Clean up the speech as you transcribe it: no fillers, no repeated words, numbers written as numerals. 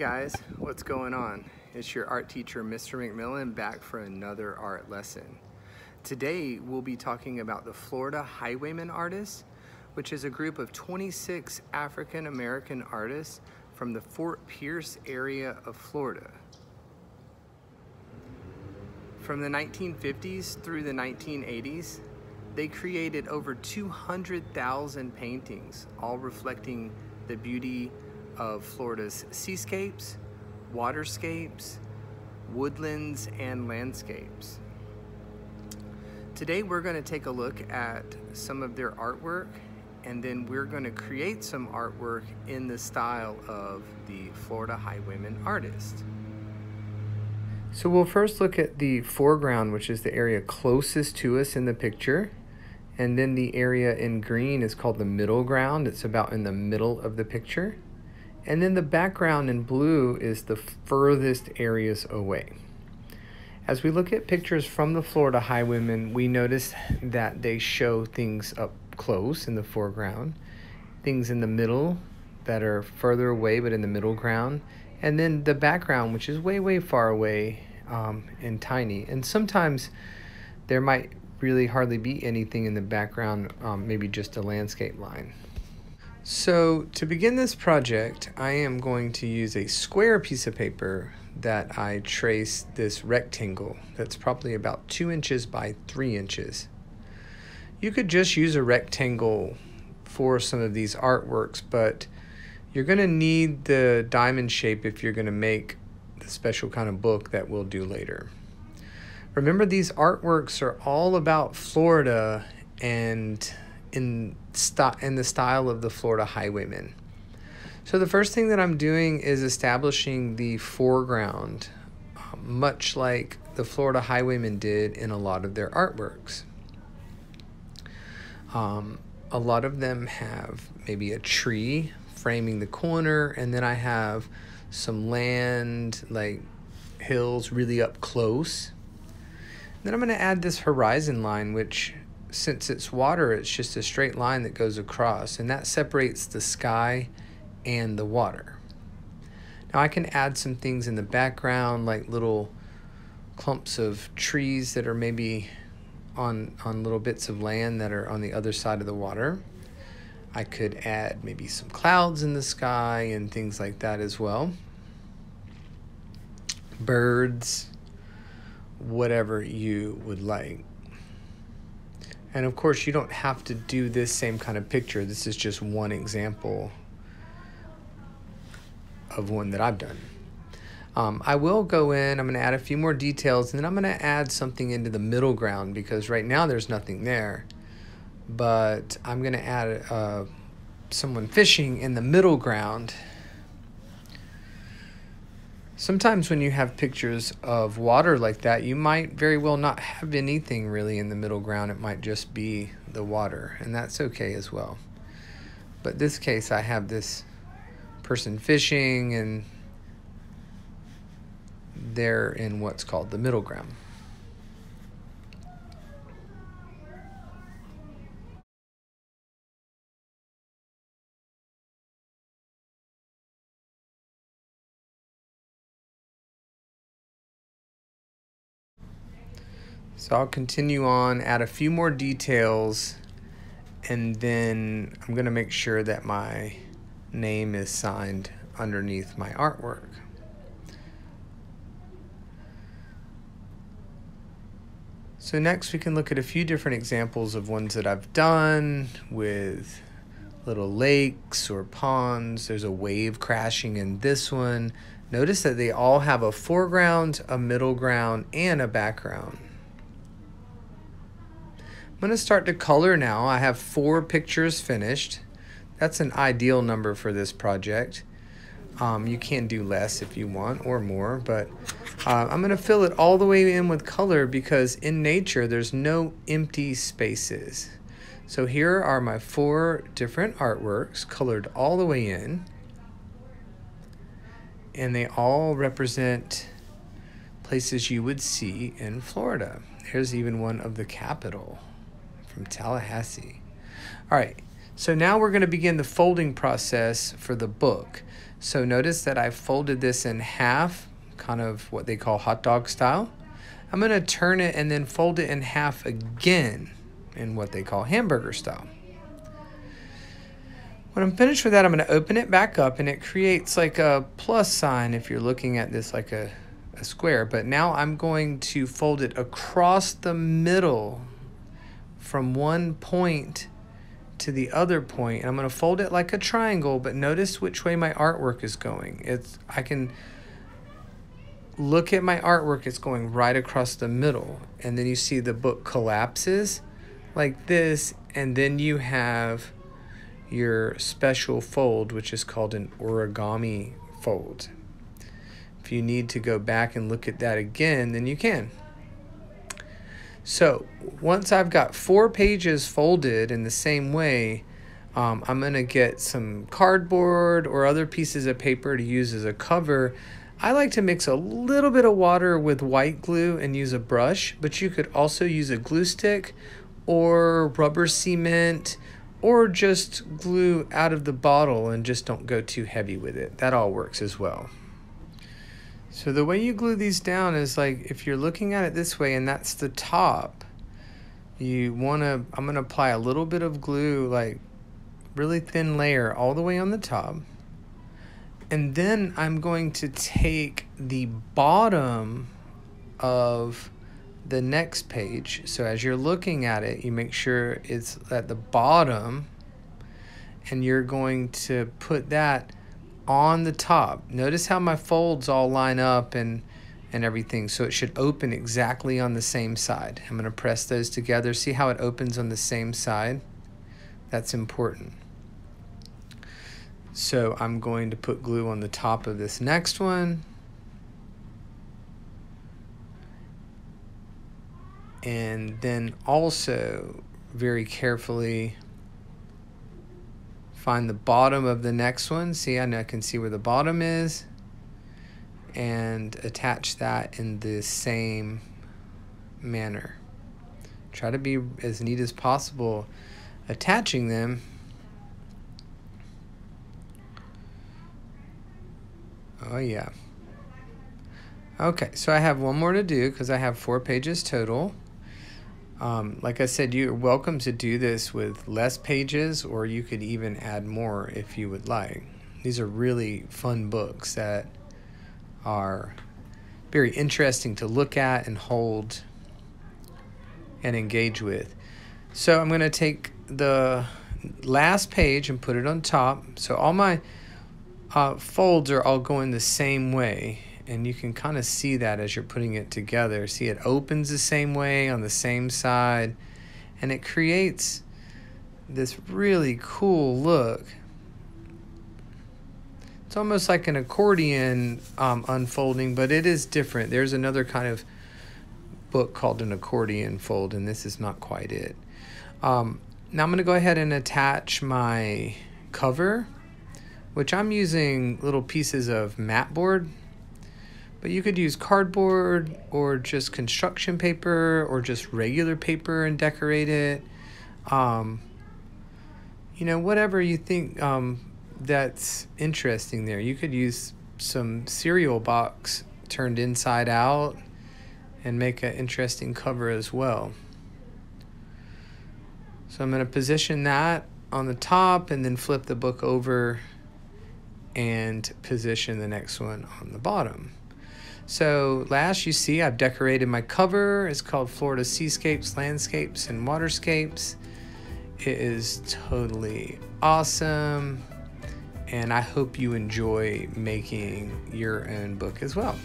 guys, what's going on? It's your art teacher, Mr. McMillan, back for another art lesson. Today, we'll be talking about the Florida Highwaymen artists, which is a group of 26 African-American artists from the Fort Pierce area of Florida. From the 1950s through the 1980s, they created over 200,000 paintings, all reflecting the beauty of Florida's seascapes, waterscapes, woodlands, and landscapes. Today we're going to take a look at some of their artwork, and then we're going to create some artwork in the style of the Florida Highwaymen artist. So we'll first look at the foreground, which is the area closest to us in the picture. And then the area in green is called the middle ground. It's about in the middle of the picture. And then the background in blue is the furthest areas away. As we look at pictures from the Florida Highwaymen, we notice that they show things up close in the foreground, things in the middle that are further away but in the middle ground, and then the background, which is way, way far away and tiny. And sometimes there might really hardly be anything in the background, maybe just a landscape line. So to begin this project, I am going to use a square piece of paper that I trace this rectangle that's probably about 2 inches by 3 inches. You could just use a rectangle for some of these artworks, but you're going to need the diamond shape if you're going to make the special kind of book that we'll do later. Remember, these artworks are all about Florida and in the style of the Florida Highwaymen. So the first thing that I'm doing is establishing the foreground, much like the Florida Highwaymen did in a lot of their artworks. A lot of them have maybe a tree framing the corner, and then I have some land, like hills really up close. Then I'm going to add this horizon line, which, since it's water, it's just a straight line that goes across, and that separates the sky and the water. Now I can add some things in the background, like little clumps of trees that are maybe on little bits of land that are on the other side of the water. I could add maybe some clouds in the sky and things like that as well. Birds, whatever you would like. And of course, you don't have to do this same kind of picture. This is just one example of one that I've done. I will go in, I'm going to add a few more details, and then I'm going to add something into the middle ground, because right now there's nothing there. But I'm going to add someone fishing in the middle ground. Sometimes when you have pictures of water like that, you might very well not have anything really in the middle ground. It might just be the water, and that's okay as well. But this case, I have this person fishing, and they're in what's called the middle ground. So I'll continue on, add a few more details, and then I'm going to make sure that my name is signed underneath my artwork. So next we can look at a few different examples of ones that I've done with little lakes or ponds. There's a wave crashing in this one. Notice that they all have a foreground, a middle ground, and a background. I'm going to start to color now. I have 4 pictures finished. That's an ideal number for this project. You can do less if you want, or more, but I'm going to fill it all the way in with color, because in nature there's no empty spaces. So here are my 4 different artworks colored all the way in, and they all represent places you would see in Florida. Here's even one of the Capitol from Tallahassee. All right, So now we're going to begin the folding process for the book. So notice that I folded this in half, kind of what they call hot dog style. I'm going to turn it and then fold it in half again in what they call hamburger style. When I'm finished with that, I'm going to open it back up, and it creates like a plus sign if you're looking at this like a square. But now I'm going to fold it across the middle from one point to the other point. And I'm going to fold it like a triangle, but notice which way my artwork is going. I can look at my artwork, it's going right across the middle. And then you see the book collapses like this, and then you have your special fold, which is called an origami fold. If you need to go back and look at that again, then you can. So once I've got 4 pages folded in the same way, I'm going to get some cardboard or other pieces of paper to use as a cover. I like to mix a little bit of water with white glue and use a brush, but you could also use a glue stick or rubber cement, or just glue out of the bottle and just don't go too heavy with it. That all works as well. So the way you glue these down is like, if you're looking at it this way and that's the top, I'm gonna apply a little bit of glue, like really thin layer all the way on the top. And then I'm going to take the bottom of the next page. So as you're looking at it, you make sure it's at the bottom, and you're going to put that on the top. Notice how my folds all line up and everything, so it should open exactly on the same side. I'm going to press those together. See how it opens on the same side? That's important. So I'm going to put glue on the top of this next one. And then also very carefully find the bottom of the next one. See, I can see where the bottom is, and attach that in the same manner. Try to be as neat as possible attaching them. Oh yeah. Okay, so I have one more to do because I have 4 pages total. Like I said, you're welcome to do this with less pages, or you could even add more if you would like. These are really fun books that are very interesting to look at and hold and engage with. So I'm going to take the last page and put it on top. So all my folds are all going the same way. And you can kind of see that as you're putting it together. See, it opens the same way on the same side, and it creates this really cool look. It's almost like an accordion unfolding, but it is different. There's another kind of book called an accordion fold, and this is not quite it. Now I'm going to go ahead and attach my cover, which I'm using little pieces of mat board. But you could use cardboard or just construction paper or just regular paper and decorate it. You know, whatever you think that's interesting there. You could use some cereal box turned inside out and make an interesting cover as well. So I'm going to position that on the top and then flip the book over and position the next one on the bottom. So last, you see I've decorated my cover. It's called Florida Seascapes, Landscapes, and Waterscapes. It is totally awesome, and I hope you enjoy making your own book as well.